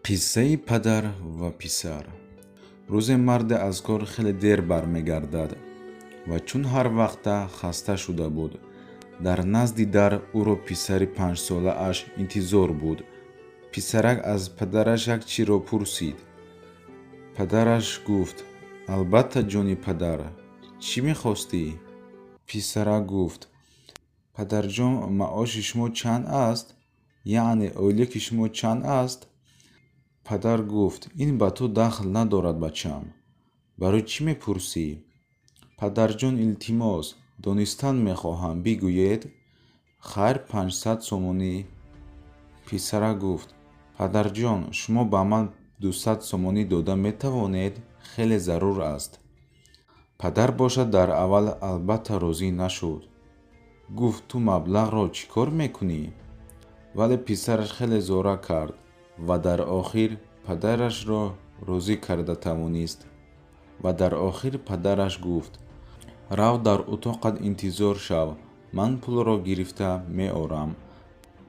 қиссаи падар ва писар. рӯзе марде аз кор хеле дер бармегардад ва чун ҳар вақта хаста шуда буд. дар назди дар ӯро писари 5-солааш интизор буд. писарак аз падараш як чиро пурсид. падараш гуфт: албатта ҷони падар, чӣ мехостӣ? писарак гуфт: падарҷон, маоши шумо чанд аст? яъне ойлики шумо чанд аст? падар гуфт: ин ба ту дахл надорад бачам, барои чӣ мепурсӣ? падарҷон, илтимос, донистан мехоҳам, бигӯед. хайр, 500 сомонӣ. писарак гуфт: падарҷон, шумо ба ман 200 сомонӣ дода метавонед? хеле зарур аст. падар бошад дар аввал албатта розӣ нашуд. гуфт: ту маблағро чӣ кор мекунӣ? вале писараш хеле зора кард ва дар охир падарашро розӣ карда тавонист. ва дар охир падараш гуфт: рав дар утоқат интизор шав, ман пулро гирифта меорам.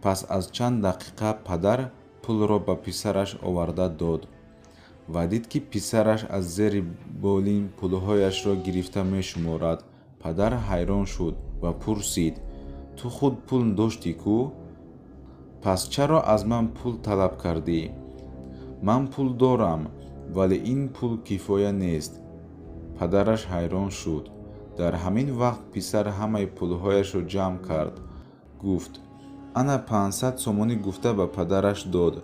пас аз чанд дақиқа падар пулро ба писараш оварда дод ва дид ки писараш аз зери болин пулҳояшро гирифта мешуморад. падар ҳайрон шуд ва пурсид: ту худ пул доштӣ кӯ? пас чаро аз ман пул талаб кардӣ? ман пул дорам, вале ин пул кифоя нест. падараш ҳайрон шуд. дар ҳамин вақт писар ҳамаи пулҳояшро ҷамъ кард. гуфт: ана 500 сомонӣ, гуфта ба падараш дод.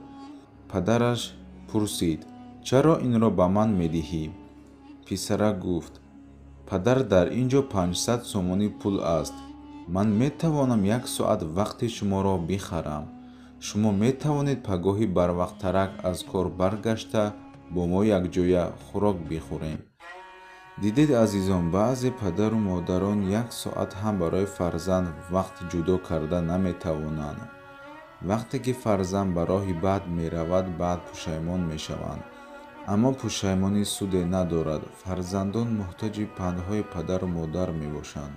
падараш пурсид: чаро инро ба ман медиҳӣ? писарак гуфт: падар, дар ин ҷо 500 сомонӣ пул аст. ман метавонам 1 соат вақти шуморо бихарам. шумо метавонед пагоҳи барвақтарак аз кор баргашта бо мо якҷоя хӯрок бихӯрем. дидед азизон, баъзе падару модарон 1 соат ҳам барои фарзанд вақт ҷудо карда наметавонанд. вақте ки фарзанд ба роҳи бад меравад, баъд пушаймон мешаванд. аммо пушаймонӣ суде надорад. фарзандон муҳтоҷи пандҳои падару модар мебошанд.